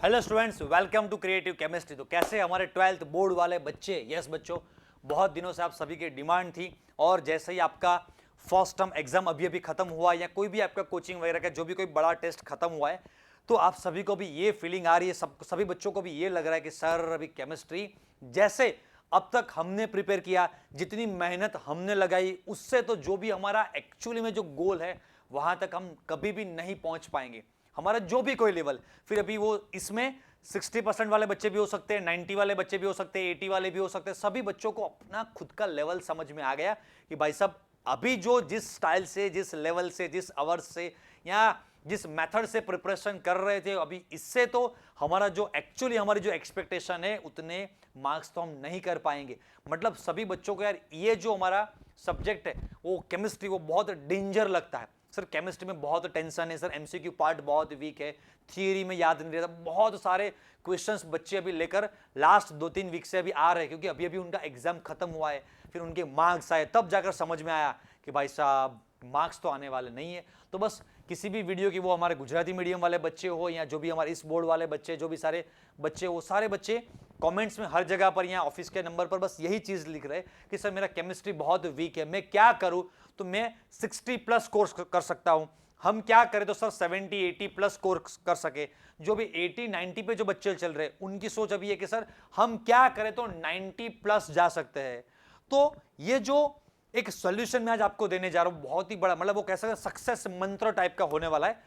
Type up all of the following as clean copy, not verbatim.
Hello students, welcome to creative chemistry. तो कैसे हमारे 12th बोर्ड वाले बच्चे? यस बच्चों, बहुत दिनों से आप सभी की डिमांड थी और जैसे ही आपका फर्स्ट टर्म एग्जाम अभी अभी खत्म हुआ या कोई भी आपका कोचिंग वगैरह का जो भी कोई बड़ा टेस्ट खत्म हुआ है, तो आप सभी को भी ये फीलिंग आ रही है, सभी बच्चों को भी ये लग रहा है कि सर अभी केमिस्ट्री जैसे अब तक हमने प्रिपेयर किया, जितनी मेहनत हमने लगाई, उससे तो जो भी हमारा एक्चुअली में जो गोल है वहां तक हम कभी भी नहीं पहुंच पाएंगे। हमारा जो भी कोई लेवल, फिर अभी वो इसमें 60% वाले बच्चे भी हो सकते हैं, 90 वाले बच्चे भी हो सकते हैं, 80 वाले भी हो सकते हैं। सभी बच्चों को अपना खुद का लेवल समझ में आ गया कि भाई साहब अभी जो जिस स्टाइल से, जिस लेवल से, जिस आवर्स से या जिस मेथड से प्रिपरेशन कर रहे थे, अभी इससे तो हमारा जो एक्चुअली हमारी जो एक्सपेक्टेशन है उतने मार्क्स तो हम नहीं कर पाएंगे। मतलब सभी बच्चों को यार ये जो हमारा सब्जेक्ट है वो केमिस्ट्री, वो बहुत डेंजर लगता है। सर केमिस्ट्री में बहुत टेंशन है, सर एमसीक्यू पार्ट बहुत वीक है, थियरी में याद नहीं रहता। बहुत सारे क्वेश्चंस बच्चे अभी लेकर लास्ट 2-3 वीक से अभी आ रहे हैं, क्योंकि अभी अभी उनका एग्जाम खत्म हुआ है, फिर उनके मार्क्स आए, तब जाकर समझ में आया कि भाई साहब मार्क्स तो आने वाले नहीं है। तो बस किसी भी वीडियो की, वो हमारे गुजराती मीडियम वाले बच्चे हो या जो भी हमारे इस बोर्ड वाले बच्चे, जो भी सारे बच्चे, वो सारे बच्चे कमेंट्स में हर जगह पर, यहाँ ऑफिस के नंबर पर बस यही चीज लिख रहे कि सर मेरा केमिस्ट्री बहुत वीक है, मैं क्या करूं? तो मैं 60+ कोर्स कर सकता हूं। हम क्या करें तो सर 70-80+ कोर्स कर सके। जो भी 80-90 पे जो बच्चे चल रहे हैं उनकी सोच अभी है कि सर हम क्या करें तो 90+ जा सकते हैं। तो ये जो एक सॉल्यूशन मैं आज आपको देने जा रहा हूं, बहुत ही बड़ा, मतलब वो कैसा सक्सेस मंत्र टाइप का होने वाला है।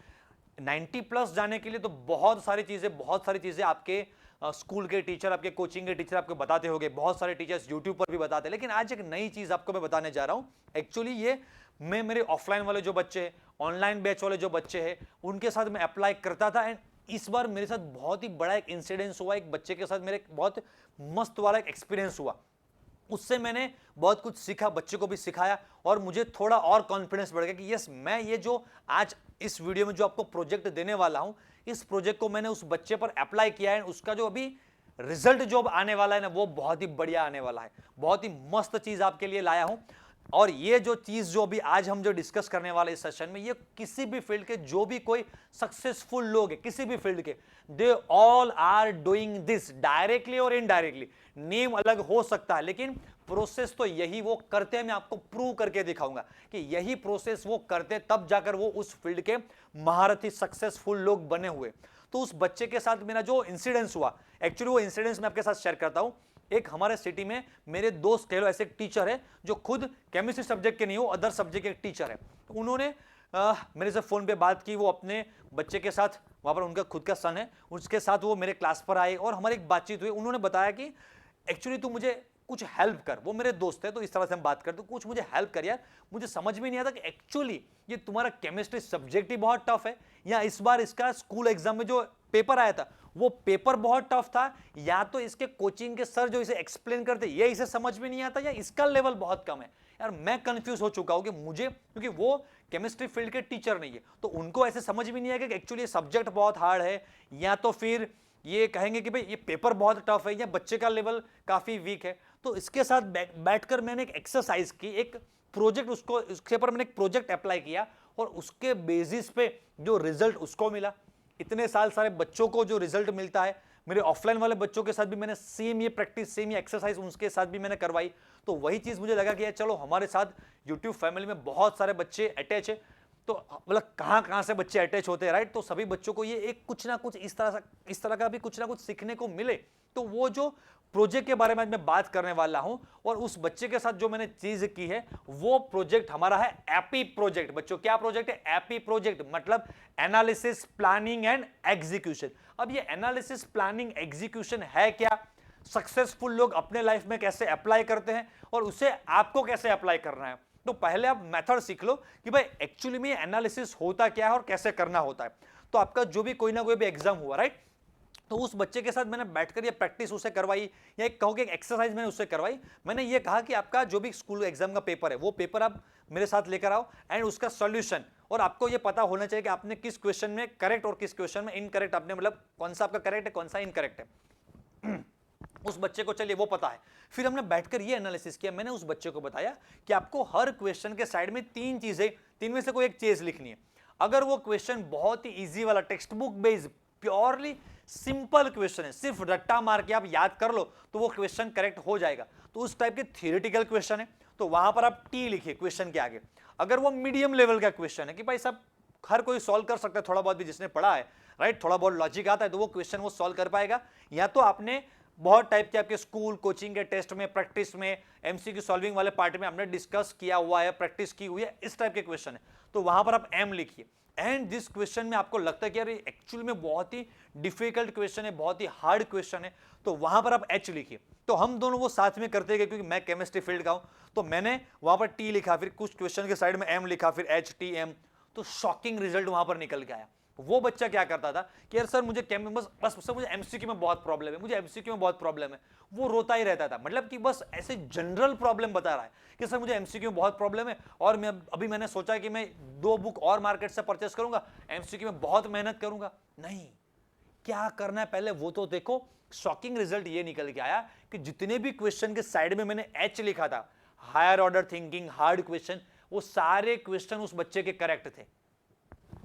90+ जाने के लिए तो बहुत सारी चीजें आपके स्कूल के टीचर, आपके कोचिंग के टीचर आपको बताते होंगे, बहुत सारे टीचर्स यूट्यूब पर भी बताते हैं, लेकिन आज एक नई चीज आपको मैं बताने जा रहा हूं। एक्चुअली ये मैं मेरे ऑफलाइन वाले जो बच्चे हैं, ऑनलाइन बैच वाले जो बच्चे हैं, उनके साथ मैं अप्लाई करता था। एंड इस बार मेरे साथ बहुत ही बड़ा एक इंसिडेंस हुआ, एक बच्चे के साथ मेरे बहुत मस्त वाला एक एक्सपीरियंस हुआ। उससे मैंने बहुत कुछ सीखा, बच्चे को भी सिखाया और मुझे थोड़ा और कॉन्फिडेंस बढ़ गया कि यस, मैं ये जो आज इस वीडियो में जो आपको प्रोजेक्ट देने वाला हूं, इस प्रोजेक्ट को मैंने उस बच्चे पर अप्लाई किया है। उसका जो अभी रिजल्ट जो आने वाला है ना, वो बहुत ही बढ़िया आने वाला है। बहुत ही मस्त चीज आपके लिए लाया हूं। और ये जो चीज जो अभी आज हम जो डिस्कस करने वाले इस सेशन में, ये किसी भी फील्ड के जो भी कोई सक्सेसफुल लोग हैं, किसी भी फील्ड के, they all are doing this directly और इनडायरेक्टली। नेम अलग हो सकता है लेकिन प्रोसेस तो यही वो करते हैं। मैं आपको प्रूव करके दिखाऊंगा कि यही प्रोसेस वो करते, तब जाकर वो उस फील्ड के महारथी सक्सेसफुल लोग बने हुए। तो उस बच्चे के साथ मेरा जो इंसिडेंस हुआ, एक्चुअली वो इंसिडेंस मैं आपके साथ शेयर करता हूं। एक हमारे सिटी में मेरे दोस्त कह लो, ऐसे एक टीचर है जो खुद केमिस्ट्री सब्जेक्ट के नहीं हो, अदर सब्जेक्ट के एक टीचर है। तो उन्होंने मेरे से फोन पे बात की, वो अपने बच्चे के साथ, वहां पर उनका खुद का सन है, उसके साथ वो मेरे क्लास पर आए और हमारी एक बातचीत हुई। उन्होंने बताया कि एक्चुअली तू मुझे कुछ हेल्प कर, वो मेरे दोस्त है तो इस तरह से हम बात करते, कुछ मुझे हेल्प कर यार, मुझे समझ में नहीं आता कि एक्चुअली ये तुम्हारा केमिस्ट्री सब्जेक्ट ही बहुत टफ है, या इस बार इसका स्कूल एग्जाम में जो पेपर आया था वो पेपर बहुत टफ था, या तो इसके कोचिंग के सर जो इसे एक्सप्लेन करते ये इसे समझ में नहीं आता, या इसका लेवल बहुत कम है। यार मैं कंफ्यूज हो चुका हूं कि मुझे, क्योंकि वो केमिस्ट्री फील्ड के टीचर नहीं है, तो उनको ऐसे समझ में नहीं आएगा कि एक्चुअली सब्जेक्ट बहुत हार्ड है, या तो फिर ये कहेंगे कि भाई ये पेपर बहुत टफ है, या बच्चे का लेवल काफी वीक है। तो इसके साथ बैठकर मैंने एक एक्सरसाइज की, एक प्रोजेक्ट, उसको उसके ऊपर मैंने एक प्रोजेक्ट अप्लाई किया और उसके बेसिस पे जो रिजल्ट उसको मिला, इतने साल सारे बच्चों को जो रिजल्ट मिलता है, मेरे ऑफलाइन वाले बच्चों के साथ भी मैंने सेम ये प्रैक्टिस, सेम ये एक्सरसाइज उनके साथ भी मैंने करवाई। तो वही चीज मुझे लगा कि यार चलो, हमारे साथ यूट्यूब फैमिली में बहुत सारे बच्चे अटैच है, तो मतलब कहां कहां से बच्चे अटैच होते हैं, राइट? तो सभी बच्चों को ये एक कुछ ना कुछ इस तरह का भी कुछ ना कुछ सीखने को मिले। तो वो जो प्रोजेक्ट के बारे में आज मैं बात करने वाला हूं, और उस बच्चे के साथ जो मैंने चीज की है, वो प्रोजेक्ट हमारा है एपी प्रोजेक्ट। बच्चों क्या प्रोजेक्ट है? एपी प्रोजेक्ट, मतलब एनालिसिस, प्लानिंग एंड एग्जीक्यूशन। अब ये एनालिसिस, प्लानिंग, एग्जीक्यूशन है क्या, सक्सेसफुल लोग अपने लाइफ में कैसे अप्लाई करते हैं, और उसे आपको कैसे अप्लाई करना है। तो पहले आप मेथड सीख लो कि भाई एक्चुअली में एनालिसिस होता क्या है और कैसे करना होता है। तो आपका जो भी कोई ना कोई भी एग्जाम हुआ, राइट, तो उस बच्चे के साथ मैंने बैठकर ये प्रैक्टिस उसे करवाई, या एक कहो कि एक एक्सरसाइज मैंने उससे करवाई। मैंने ये कहा कि आपका जो भी स्कूल एग्जाम का पेपर है, वो पेपर आप मेरे साथ लेकर आओ एंड उसका सॉल्यूशन, और आपको ये पता होना चाहिए कि आपने किस क्वेश्चन में करेक्ट और किस क्वेश्चन में इनकरेक्ट, आपने मतलब कौन सा आपका करेक्ट है, कौन सा इनकरेक्ट है। उस बच्चे को चलिए वो पता है। फिर हमने बैठकर ये एनालिसिस किया। मैंने उस बच्चे को बताया कि आपको हर क्वेश्चन के साइड में 3 में से कोई एक चीज लिखनी है। अगर वो क्वेश्चन बहुत ही इजी वाला, text book based purely simple question है, सिर्फ रट्टा मार के आप याद कर लो तो वो क्वेश्चन करेक्ट हो जाएगा। तो उस टाइप के थियोरेटिकल क्वेश्चन है, तो वहां पर आप टी लिखिए क्वेश्चन के आगे। अगर वो मीडियम लेवल का क्वेश्चन है कि भाई साहब हर कोई सॉल्व कर सकता है, थोड़ा बहुत भी जिसने पढ़ा है, राइट, थोड़ा बहुत लॉजिक आता है, तो वो क्वेश्चन वो सॉल्व कर पाएगा। या तो आपने बहुत टाइप के आपके स्कूल कोचिंग के टेस्ट में, प्रैक्टिस में, एमसीक्यू सॉल्विंग वाले पार्ट में हमने डिस्कस किया हुआ है, प्रैक्टिस की हुई है, इस टाइप के क्वेश्चन है, तो वहां पर आप एम लिखिए। एंड दिस क्वेश्चन में आपको लगता है कि यार एक्चुअली में बहुत ही डिफिकल्ट क्वेश्चन है, बहुत ही हार्ड क्वेश्चन है, तो वहां पर आप एच लिखिए। तो हम दोनों वो साथ में करते गए, क्योंकि मैं केमिस्ट्री फील्ड का हूं, तो मैंने वहां पर टी लिखा, फिर कुछ क्वेश्चन के साइड में एम लिखा, फिर एच टी एम, तो शॉकिंग रिजल्ट वहां पर निकल के आया। वो बच्चा क्या करता था कि यार सर मुझे बस सर मुझे एमसीक्यू में बहुत प्रॉब्लम है, मुझे एमसीक्यू में बहुत प्रॉब्लम है, वो रोता ही रहता था। मतलब कि बस ऐसे जनरल प्रॉब्लम बता रहा है कि सर मुझे एमसीक्यू में बहुत प्रॉब्लम है, और मैं अभी मैंने सोचा कि मैं 2 बुक और मार्केट से परचेस करूंगा, एमसीक्यू में बहुत मेहनत करूंगा। नहीं, क्या करना है पहले वो तो देखो। शॉकिंग रिजल्ट ये निकल के आया कि जितने भी क्वेश्चन के साइड में मैंने एच लिखा था, higher order thinking, hard question, वो सारे क्वेश्चन उस बच्चे के करेक्ट थे।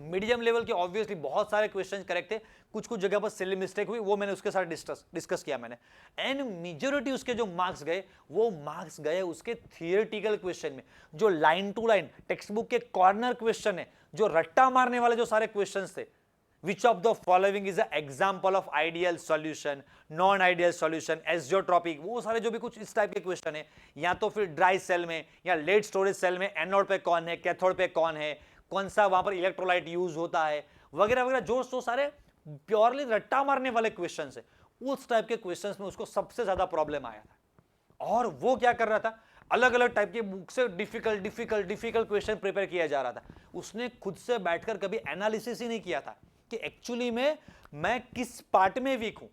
मीडियम लेवल के ऑब्वियसली बहुत सारे क्वेश्चन करेक्ट थे, कुछ कुछ जगह पर सिली मिस्टेक हुई, वो मैंने उसके साथ डिस्कस किया मैंने। एंड मेजॉरिटी उसके जो मार्क्स गए, वो मार्क्स गए उसके थियोरेटिकल क्वेश्चन में, जो line to line text book के कॉर्नर क्वेश्चन है, जो रट्टा मारने वाले जो सारे क्वेश्चन थे। Which of the following is an example of ideal solution, non-ideal solution, azeotropic, वो सारे जो भी कुछ इस टाइप के क्वेश्चन है, या तो फिर ड्राई सेल में या लेट स्टोरेज सेल में एनोड पे कौन है, कैथोड पे कौन है, कौन सा वहां पर इलेक्ट्रोलाइट यूज होता है, वगैरह वगैरह, जो सारे प्योरली रट्टा मारने वाले क्वेश्चन है, उस टाइप के क्वेश्चन में उसको सबसे ज्यादा प्रॉब्लम आया था। और वो क्या कर रहा था, अलग अलग टाइप के बुक से डिफिकल्ट क्वेश्चन प्रिपेयर किया जा रहा था। उसने खुद से बैठकर कभी एनालिसिस ही नहीं किया था कि एक्चुअली में मैं किस पार्ट में वीक हूं।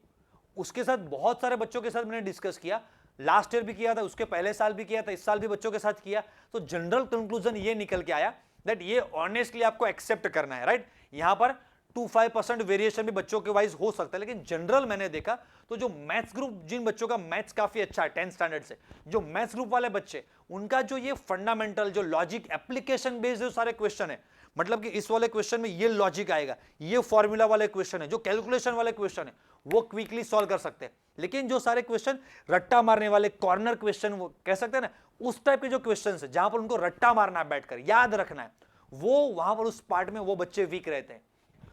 उसके साथ बहुत सारे बच्चों के साथ मैंने डिस्कस किया, लास्ट ईयर भी किया था, उसके पहले साल भी किया था, इस साल भी बच्चों के साथ किया। तो जनरल कंक्लूजन ये निकल के आया दैट ये ऑनेस्टली आपको एक्सेप्ट करना है, राइट। यहां पर 2-5% वेरिएशन भी बच्चों के वाइज हो सकता है, लेकिन जनरल मैंने देखा तो जो मैथ्स ग्रुप, जिन बच्चों का मैथ्स काफी अच्छा है 10th स्टैंडर्ड से, जो मैथ्स ग्रुप वाले बच्चे, उनका जो ये फंडामेंटल, जो लॉजिक एप्लीकेशन बेस्ड जो सारे क्वेश्चन है, मतलब कि इस वाले क्वेश्चन में ये लॉजिक आएगा, ये फॉर्मूला वाले क्वेश्चन है, जो कैलकुलेशन वाले क्वेश्चन है, वो क्विकली सॉल्व कर सकते हैं। लेकिन जो सारे क्वेश्चन रट्टा मारने वाले कॉर्नर क्वेश्चन, वो कह सकते हैं ना, उस टाइप के जो क्वेश्चन है जहां पर उनको रट्टा मारना है, बैठकर याद रखना है, वो वहां पर उस पार्ट में वो बच्चे वीक रहते हैं।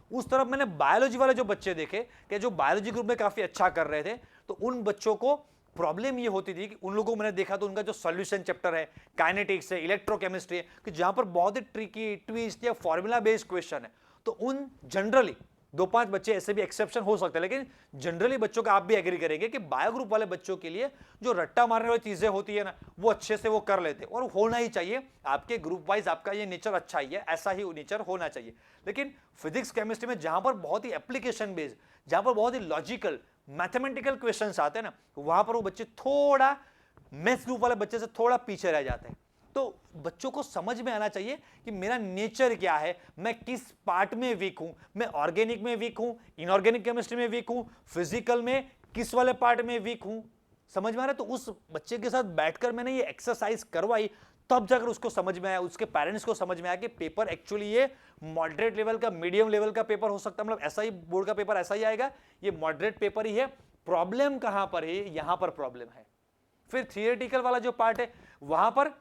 उस तरफ मैंने बायोलॉजी वाले जो बच्चे देखे कि जो बायोलॉजी ग्रुप में काफी अच्छा कर रहे थे, तो उन बच्चों को प्रॉब्लम ये होती थी कि उन लोगों को मैंने देखा तो उनका जो सॉल्यूशन चैप्टर है, काइनेटिक्स है, इलेक्ट्रोकेमिस्ट्री है, कि जहां पर बहुत ही ट्रिकी, ट्विस्ट या फॉर्मूला बेस्ड क्वेश्चन है, तो उन जनरली 2-5 बच्चे ऐसे भी एक्सेप्शन हो सकते हैं, लेकिन जनरली बच्चों का आप भी एग्री करेंगे कि बायो ग्रुप वाले बच्चों के लिए जो रट्टा मारने वाली चीजें होती है ना, वो अच्छे से वो कर लेते हैं, और होना ही चाहिए। आपके ग्रुप वाइज आपका ये नेचर अच्छा ही है, ऐसा ही नेचर होना चाहिए। लेकिन फिजिक्स केमिस्ट्री में जहां पर बहुत ही एप्लीकेशन बेस्ड, जहां पर बहुत ही लॉजिकल मैथमेटिकल क्वेश्चंस आते हैं ना, वहां पर वो बच्चे थोड़ा मैथ्स ग्रुप वाले बच्चे से थोड़ा पीछे रह जाते हैं। तो बच्चों को समझ में आना चाहिए कि मेरा नेचर क्या है, मैं किस पार्ट में वीक हूं, मैं ऑर्गेनिक में वीक हूं, इनऑर्गेनिक केमिस्ट्री में वीक हूं, फिजिकल में किस वाले पार्ट में वीक हूं, समझ में आ रहा है। तो उस बच्चे के साथ बैठकर मैंने ये एक्सरसाइज करवाई, तब जाकर उसको समझ में आया, उसके पेरेंट्स को समझ में आया कि पेपर एक्चुअली ये मॉडरेट लेवल का, मीडियम लेवल का पेपर हो सकता है, मतलब ऐसा ही बोर्ड का पेपर ऐसा ही आएगा, ये मॉडरेट पेपर ही है। प्रॉब्लम कहां पर है, यहां पर प्रॉब्लम है। फिर थियोरेटिकल वाला जो पार्ट है, वहां पर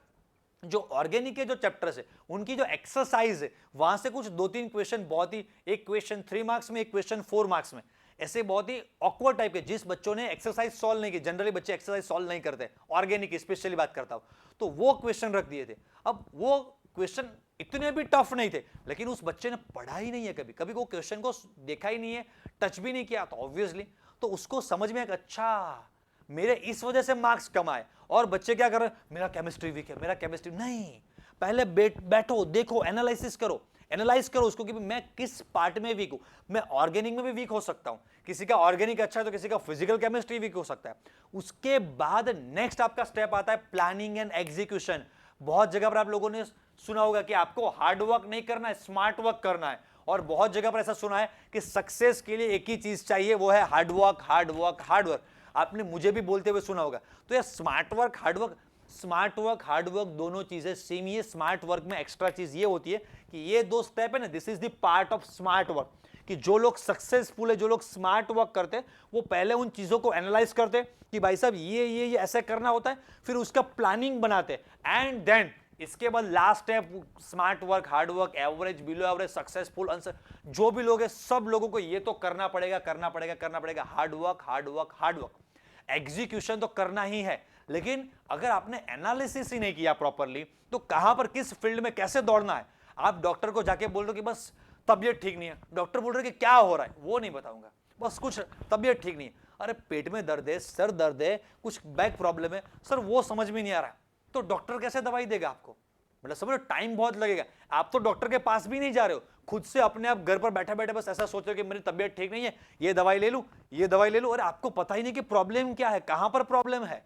जो ऑर्गेनिक के जो चैप्टर्स है, उनकी जो एक्सरसाइज है, वहां से कुछ 2-3 क्वेश्चन बहुत ही, एक क्वेश्चन 3 मार्क्स में, एक क्वेश्चन 4 मार्क्स में, ऐसे बहुत ही ऑकवर्ड टाइप के, जिस बच्चों ने एक्सरसाइज सॉल्व नहीं की, जनरली बच्चे एक्सरसाइज सॉल्व नहीं करते, ऑर्गेनिक की स्पेशली बात करता हूं, तो वो क्वेश्चन रख दिए थे। अब वो क्वेश्चन इतने भी टफ नहीं थे, लेकिन उस बच्चे ने पढ़ा ही नहीं है, कभी कभी वो क्वेश्चन को देखा ही नहीं है, टच भी नहीं किया, तो ऑब्वियसली तो उसको समझ में आया, अच्छा मेरे इस वजह से मार्क्स कम आए। और बच्चे क्या कर रहे हैं, मेरा केमिस्ट्री वीक है, मेरा केमिस्ट्री नहीं। पहले बैठो, देखो, एनालिसिस करो, एनालाइज करो उसको कि मैं किस पार्ट में वीक हूं। मैं ऑर्गेनिक में भी वीक हो सकता हूं, किसी का ऑर्गेनिक अच्छा है तो किसी का फिजिकल केमिस्ट्री वीक हो सकता है। उसके बाद नेक्स्ट आपका स्टेप आता है प्लानिंग एंड एग्जीक्यूशन। बहुत जगह पर आप लोगों ने सुना होगा कि आपको हार्ड वर्क नहीं करना है, स्मार्ट वर्क करना है। और बहुत जगह पर ऐसा सुना है कि सक्सेस के लिए एक ही चीज चाहिए, वो है hard work, hard work, hard work. आपने मुझे भी बोलते हुए सुना होगा। तो यार smart work, hard work, smart work, hard work दोनों चीजें सेम ही है। स्मार्ट वर्क में एक्स्ट्रा चीज ये होती है कि ये 2 स्टेप है ना, this is the part of smart work, कि जो लोग सक्सेसफुल है, जो लोग स्मार्ट वर्क करते हैं, वो पहले उन चीजों को एनालाइज करते हैं कि भाई साहब ये ऐसा करना होता है, फिर उसका प्लानिंग बनाते हैं, एंड देन इसके बाद last step smart work, hard work, average, below average, successful, जो भी लोग हैं सब लोगों को ये तो करना पड़ेगा, करना पड़ेगा, करना पड़ेगा, hard work, hard work, hard work. Execution तो करना ही है, लेकिन अगर आपने एनालिसिस ही नहीं किया प्रॉपरली तो कहां पर, किस फील्ड में कैसे दौड़ना है। आप डॉक्टर को जाके बोल रहे हो कि बस तबीयत ठीक नहीं है, डॉक्टर बोल रहे कि क्या हो रहा है, वो नहीं बताऊंगा, बस कुछ तबीयत ठीक नहीं है। अरे पेट में दर्द है, सर दर्द है, कुछ बैक प्रॉब्लम है सर, वो समझ में नहीं आ रहा है, तो डॉक्टर कैसे दवाई देगा आपको? मतलब समझो टाइम बहुत लगेगा। आप तो डॉक्टर के पास भी नहीं जा रहे हो, खुद से अपने आप घर पर बैठे बैठे बस ऐसा सोच रहे हो कि मेरी तबीयत ठीक नहीं है, ये दवाई ले लूं, ये दवाई ले लूं, और आपको पता ही नहीं कि प्रॉब्लम क्या है, कहां पर प्रॉब्लम है।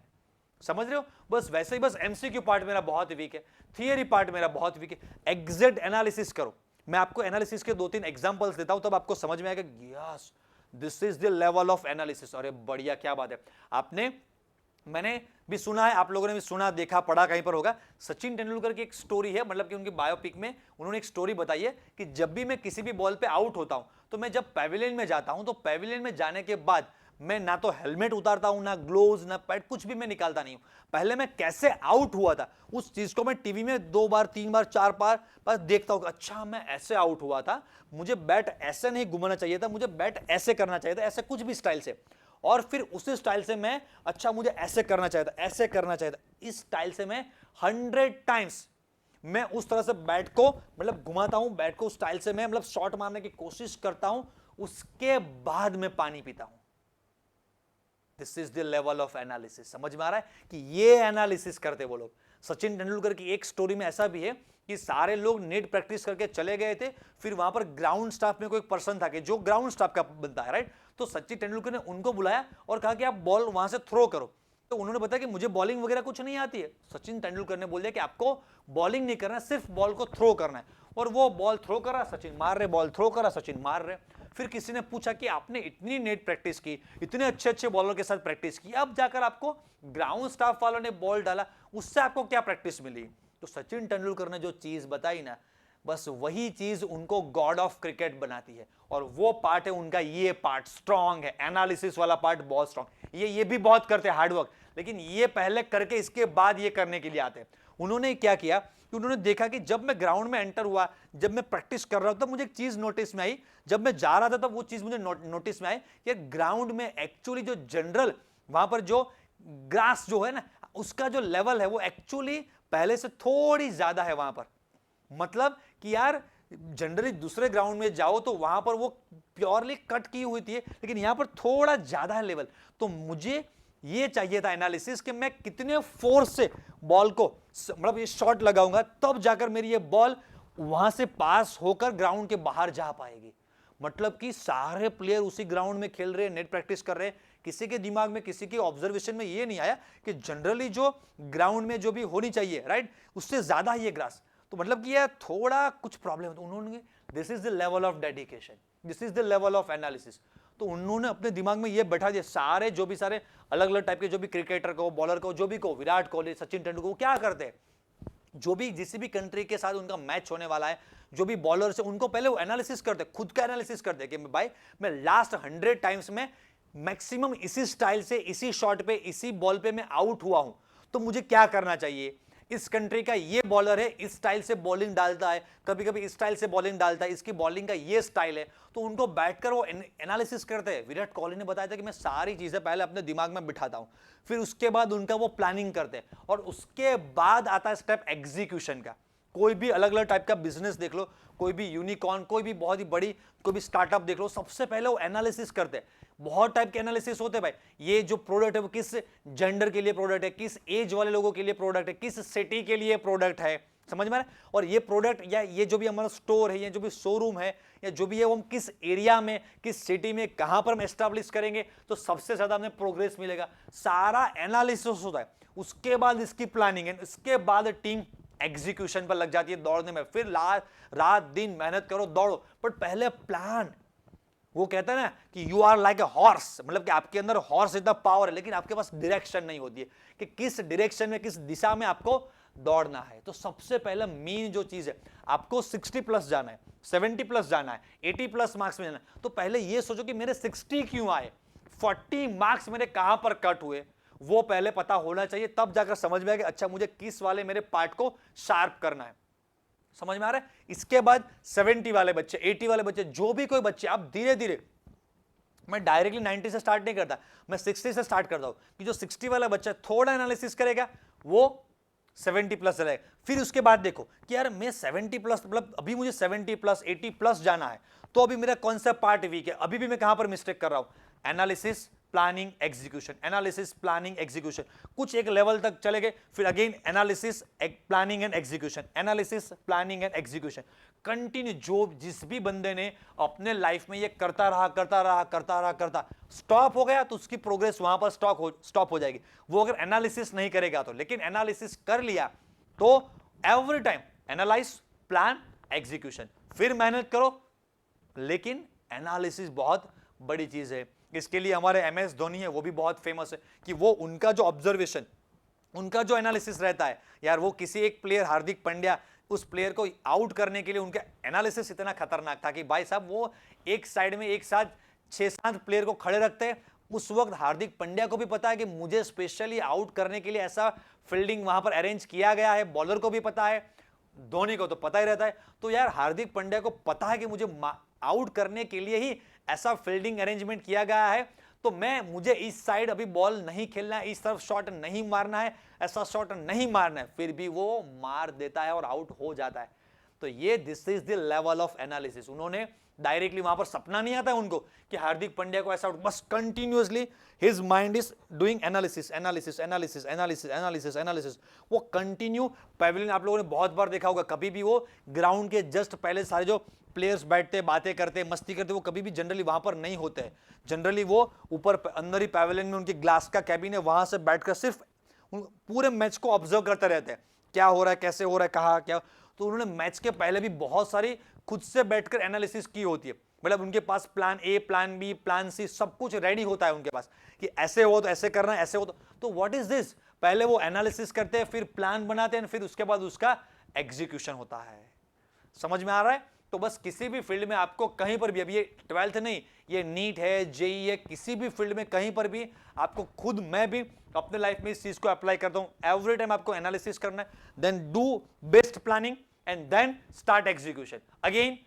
समझ रहे हो? बस वैसे ही बस एमसीक्यू पार्ट मेरा बहुत वीक है, थियरी पार्ट मेरा बहुत वीक है, एग्जैक्ट एनालिसिस करो। मैं आपको एनालिसिस के 2-3 एग्जांपल्स देता हूं, तब आपको समझ में आएगा yes this is the level of analysis. अरे बढ़िया, क्या बात है। मैंने भी सुना है, आप लोगों ने भी सुना, देखा, पढ़ा, कहीं पर होगा, सचिन तेंदुलकर की एक स्टोरी है, मतलब कि उनकी बायोपिक में उन्होंने एक स्टोरी बताई है कि जब भी मैं किसी भी बॉल पे आउट होता हूं, तो मैं जब पैविलियन में जाता हूं, तो पैविलियन में जाने के बाद मैं ना तो हेलमेट उतारता हूं, ना ग्लोव्स, ना पैड, कुछ भी मैं निकालता नहीं हूं। पहले मैं कैसे आउट हुआ था उस चीज को मैं टीवी में 2 बार 3 बार 4 बार बस देखता हूं, अच्छा मैं ऐसे आउट हुआ था, मुझे बैट ऐसे नहीं घुमाना चाहिए था, मुझे बैट ऐसे करना चाहिए था, ऐसे कुछ भी स्टाइल से, और फिर उसी स्टाइल से मैं, अच्छा मुझे ऐसे करना चाहिए था, ऐसे करना चाहिए था, इस स्टाइल से मैं 100 टाइम्स मैं उस तरह से बैट को मतलब घुमाता हूं, बैट को उस स्टाइल से मैं मतलब शॉट मारने की कोशिश करता हूं, उसके बाद मैं पानी पीता हूं। This is the level of analysis. समझ में आ रहा है कि ये एनालिसिस करते वो लोग। सचिन तेंदुलकर की एक स्टोरी में ऐसा भी है कि सारे लोग नेट प्रैक्टिस करके चले गए थे, फिर वहां पर ग्राउंड स्टाफ में कोई पर्सन था कि जो ग्राउंड स्टाफ का बनता है, राइट, तो सचिन तेंदुलकर ने उनको बुलाया और कहा कि आप बॉल वहां से थ्रो करो। तो उन्होंने बताया कि मुझे बॉलिंग वगैरह कुछ नहीं आती है। सचिन तेंदुलकर ने बोल दिया कि आपको बॉलिंग नहीं करना, सिर्फ बॉल को थ्रो करना है, और वो बॉल थ्रो करा, सचिन मार रहे, बॉल थ्रो करा, सचिन मार रहे। फिर किसी ने पूछा कि आपने इतनी नेट प्रैक्टिस की, इतने अच्छे अच्छे बॉलर के साथ प्रैक्टिस की, अब जाकर आपको ग्राउंड स्टाफ वालों ने बॉल डाला, उससे आपको क्या प्रैक्टिस मिली? तो सचिन तेंदुलकर ने जो चीज बताई ना, बस वही चीज उनको गॉड ऑफ क्रिकेट बनाती है, और वो पार्ट है उनका, ये पार्ट स्ट्रांग है, एनालिसिस वाला पार्ट बहुत स्ट्रांग। ये भी बहुत करते हैं हार्डवर्क, लेकिन ये पहले करके इसके बाद ये करने के लिए आते हैं। उन्होंने क्या किया कि उन्होंने देखा कि जब मैं ग्राउंड में एंटर हुआ, जब मैं प्रैक्टिस कर रहा था, मुझे एक चीज नोटिस में आई, जब मैं जा रहा था तब वो चीज मुझे नोटिस में आई कि ग्राउंड में एक्चुअली जो जनरल वहां पर जो ग्रास जो है ना, उसका जो लेवल है वो एक्चुअली पहले से थोड़ी ज्यादा है वहां पर। मतलब कि यार जनरली दूसरे ग्राउंड में जाओ तो वहां पर वो प्योरली कट की हुई थी, लेकिन यहां पर थोड़ा ज्यादा है लेवल। तो मुझे ये चाहिए था एनालिसिस कि मैं कितने फोर्स से बॉल को मतलब ये शॉट लगाऊंगा, तब जाकर मेरी ये बॉल वहां से पास होकर ग्राउंड के बाहर जा पाएगी। मतलब कि सारे प्लेयर उसी ग्राउंड में खेल रहे हैं, नेट प्रैक्टिस कर रहे हैं, किसी के दिमाग में, किसी के ऑब्जर्वेशन में ये नहीं आया कि जनरली जो ग्राउंड में जो भी होनी चाहिए, राइट, उससे ज्यादा ये ग्रास, तो मतलब कि यार थोड़ा कुछ प्रॉब्लम है। तो उन्होंने, this is the level of dedication, this is the level of analysis. तो उन्होंने अपने दिमाग में ये बैठा दिया, सारे जो भी सारे अलग अलग टाइप के जो भी क्रिकेटर को, बॉलर को, जो भी को, विराट कोहली, सचिन तेंदुलकर को क्या करते हैं, जो भी जिस भी कंट्री के साथ उनका मैच होने वाला है, जो भी बॉलर से, उनको पहले वो एनालिसिस करते, खुद का एनालिसिस करते कि भाई मैं लास्ट 100 टाइम्स में मैक्सिमम इसी स्टाइल से, इसी शॉट पे, इसी बॉल पे मैं आउट हुआ हूं, तो मुझे क्या करना चाहिए। इस कंट्री का ये बॉलर है, इस स्टाइल से बॉलिंग डालता है, कभी कभी इस स्टाइल से बॉलिंग डालता है, इसकी बॉलिंग का ये स्टाइल है, तो उनको बैठकर वो एनालिसिस करते हैं। विराट कोहली ने बताया था कि मैं सारी चीजें पहले अपने दिमाग में बिठाता हूं, फिर उसके बाद उनका वो प्लानिंग करते हैं, और उसके बाद आता है स्टेप एग्जीक्यूशन का। कोई भी अलग अलग टाइप का बिजनेस देख लो, कोई भी यूनिकॉर्न, कोई भी बहुत ही बड़ी कोई भी स्टार्टअप देख लो, सबसे पहले वो एनालिसिस करते हैं। बहुत टाइप के एनालिसिस होते हैं भाई, ये जो प्रोडक्ट है वो किस जेंडर के लिए प्रोडक्ट है, किस एज वाले लोगों के लिए प्रोडक्ट है, किस सिटी के लिए प्रोडक्ट है, समझ में आ रहा है? और ये प्रोडक्ट या ये जो भी हमारा स्टोर है, या जो भी शोरूम है, या जो भी है, वो हम किस एरिया में, किस सिटी में, कहां पर हम एस्टैब्लिश करेंगे तो सबसे ज्यादा हमें प्रोग्रेस मिलेगा। सारा एनालिसिस होता है, उसके बाद इसकी प्लानिंग है, इसके बाद टीम एग्जीक्यूशन पर लग जाती है, दौड़ने में। फिर रात दिन मेहनत करो, दौड़ो, बट पहले प्लान। वो कहता है ना कि you are like a horse, मतलब कि आपके अंदर हॉर्स इतना पावर है, लेकिन आपके पास डायरेक्शन नहीं होती है कि किस डायरेक्शन में, किस दिशा में आपको दौड़ना है। तो सबसे पहला मेन जो चीज है, आपको 60 प्लस जाना है, 70 प्लस जाना है, 80 प्लस मार्क्स में जाना है, तो पहले ये सोचो कि मेरे 60 क्यों आए, 40 मार्क्स मेरे कहां पर कट हुए, वो पहले पता होना चाहिए। तब जाकर समझ में आएगा अच्छा मुझे किस वाले मेरे पार्ट को शार्प करना है। समझ में आ रहा है? इसके बाद 70 वाले बच्चे, 80 वाले बच्चे, जो भी कोई बच्चे, आप धीरे धीरे, मैं डायरेक्टली 90 से स्टार्ट नहीं करता, मैं 60 से स्टार्ट करता हूं कि जो 60 वाला बच्चा थोड़ा एनालिसिस करेगा वो 70 प्लस चलेगा। फिर उसके बाद देखो कि यार मैं 70 प्लस, मतलब अभी मुझे 70 प्लस 80 प्लस जाना है, तो अभी मेरा कौन सा पार्ट वीक है, अभी भी मैं कहां पर मिस्टेक कर रहा हूं, analysis planning execution, analysis planning execution, कुछ एक लेवल तक चले गए, फिर again analysis planning and execution, analysis planning and execution, continue. जो जिस भी बंदे ने अपने लाइफ में ये करता स्टॉप हो गया तो उसकी प्रोग्रेस वहां पर स्टॉप हो जाएगी, वो अगर एनालिसिस नहीं करेगा तो। लेकिन एनालिसिस कर लिया तो every time analyse plan execution, फिर मेहनत करो, लेकिन एनालिसिस बहुत बड़ी चीज है। इसके लिए हमारे MS धोनी है, वो भी बहुत फेमस है कि वो उनका जो ऑब्जर्वेशन, उनका जो एनालिसिस रहता है, यार वो किसी एक प्लेयर, हार्दिक पांड्या, उस प्लेयर को आउट करने के लिए उनका एनालिसिस इतना खतरनाक था कि भाई साहब वो एक साइड में एक साथ 6-7 प्लेयर को खड़े रखते हैं। उस वक्त हार्दिक पांड्या को भी पता है कि मुझे स्पेशली आउट करने के लिए ऐसा फील्डिंग वहां पर अरेंज किया गया है, बॉलर को भी पता है, धोनी को तो पता ही रहता है। तो यार हार्दिक पांड्या को पता है कि मुझे आउट करने के लिए ही ऐसा फील्डिंग अरेंजमेंट किया गया है, तो मुझे इस साइड अभी बॉल नहीं खेलना है, इस तरफ शॉट नहीं मारना है, ऐसा शॉट नहीं मारना है, फिर भी वो मार देता है और आउट हो जाता है। तो ये this is the level of analysis. उन्होंने डायरेक्टली वहां पर सपना नहीं आता है उनको कि हार्दिक पांड्या को ऐसा, बस continuously his mind is doing analysis analysis analysis analysis analysis analysis. वो कंटिन्यू पैवेलियन, आप लोगों ने बहुत बार देखा होगा, कभी भी वो ग्राउंड के जस्ट पहले सारे जो प्लेयर्स बैठते, बातें करते, मस्ती करते, वो कभी भी जनरली वहां पर नहीं होते हैं। जनरली वो ऊपर अंदर ही पैवेलियन में उनके ग्लास का कैबिन है, वहां से बैठकर सिर्फ पूरे मैच को ऑब्जर्व करते रहते हैं, क्या हो रहा है, कैसे हो रहा है, कहा क्या। तो उन्होंने मैच के पहले भी बहुत सारी खुद से बैठकर एनालिसिस की होती है, मतलब उनके पास plan A, plan B, plan C, सब कुछ रेडी होता है उनके पास कि ऐसे हो तो ऐसे करना है, ऐसे हो तो व्हाट इज दिस। पहले वो एनालिसिस करते हैं, फिर प्लान बनाते हैं, फिर उसके बाद उसका एग्जीक्यूशन होता है। समझ में आ रहा है? तो बस किसी भी फील्ड में आपको कहीं पर भी, अब ये 12th नहीं, ये नीट है, जेई है, किसी भी फील्ड में कहीं पर भी आपको, खुद मैं भी अपने लाइफ में इस चीज को अप्लाई करता हूं। एवरी टाइम आपको एनालिसिस करना है, then do best planning and then start execution. Again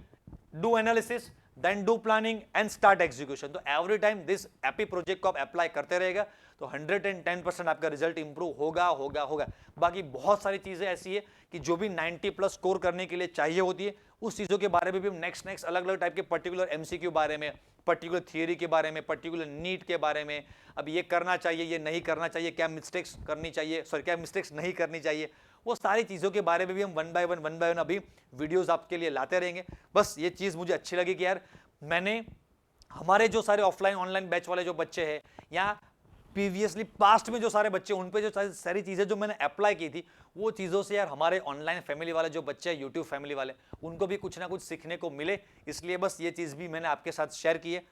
do analysis, then do planning and start execution. तो every time this AP project को आप अप्लाई करते रहेगा तो 110% आपका रिजल्ट इंप्रूव होगा होगा होगा। बाकी बहुत सारी चीजें ऐसी है कि जो भी 90 प्लस स्कोर करने के लिए चाहिए होती है, उस चीजों के बारे में भी हम नेक्स्ट अलग अलग टाइप के पर्टिकुलर MCQ बारे में, पर्टिकुलर थियरी के बारे में, पर्टिकुलर नीट के बारे में, अब ये करना चाहिए, ये नहीं करना चाहिए, क्या मिस्टेक्स करनी चाहिए, सॉरी क्या मिस्टेक्स नहीं करनी चाहिए, वो सारी चीज़ों के बारे में भी हम वन बाय वन अभी वीडियोस आपके लिए लाते रहेंगे। बस ये चीज़ मुझे अच्छी लगी कि यार मैंने हमारे जो सारे ऑफलाइन ऑनलाइन बैच वाले जो बच्चे हैं या प्रीवियसली पास्ट में जो सारे बच्चे, उन पे जो सारी चीज़ें जो मैंने अप्लाई की थी, वो चीज़ों से यार हमारे ऑनलाइन फैमिली वाले जो बच्चे हैं, यूट्यूब फैमिली वाले, उनको भी कुछ ना कुछ सीखने को मिले, इसलिए बस ये चीज़ भी मैंने आपके साथ शेयर की है।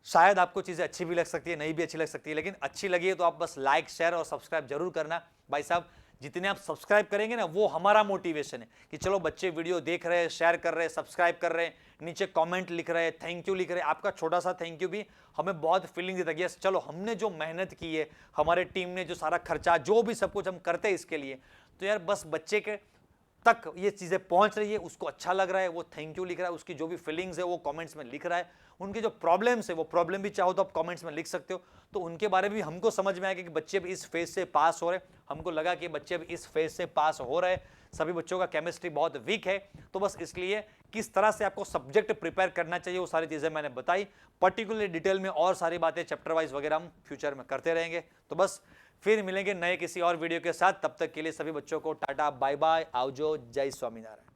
शायद आपको चीज़ें अच्छी भी लग सकती है, नहीं भी अच्छी लग सकती है, लेकिन अच्छी लगी है तो आप बस लाइक, शेयर और सब्सक्राइब जरूर करना। भाई साहब जितने आप सब्सक्राइब करेंगे ना, वो हमारा मोटिवेशन है कि चलो बच्चे वीडियो देख रहे हैं, शेयर कर रहे हैं, सब्सक्राइब कर रहे हैं, नीचे कमेंट लिख रहे हैं, थैंक यू लिख रहे हैं। आपका छोटा सा थैंक यू भी हमें बहुत फीलिंग देता है कि चलो हमने जो मेहनत की है, हमारे टीम ने जो सारा खर्चा, जो भी सब कुछ हम करते हैं इसके लिए, तो यार बस बच्चे के तक ये चीज़ें पहुंच रही है, उसको अच्छा लग रहा है, वो थैंक यू लिख रहा है, उसकी जो भी फीलिंग्स है वो कमेंट्स में लिख रहा है, उनके जो प्रॉब्लम्स है वो प्रॉब्लम भी चाहो तो आप कमेंट्स में लिख सकते हो, तो उनके बारे में भी हमको समझ में आएगा कि बच्चे भी इस फेज से पास हो रहे हैं। हमको लगा कि बच्चे भी इस फेज से पास हो रहे हैं, सभी बच्चों का केमिस्ट्री बहुत वीक है, तो बस इसलिए किस तरह से आपको सब्जेक्ट प्रिपेयर करना चाहिए वो सारी चीज़ें मैंने बताई, पर्टिकुलर डिटेल में और सारी बातें चैप्टर वाइज वगैरह हम फ्यूचर में करते रहेंगे। तो बस फिर मिलेंगे नए किसी और वीडियो के साथ, तब तक के लिए सभी बच्चों को टाटा बाय बाय, आवजो, जय स्वामीनारायण।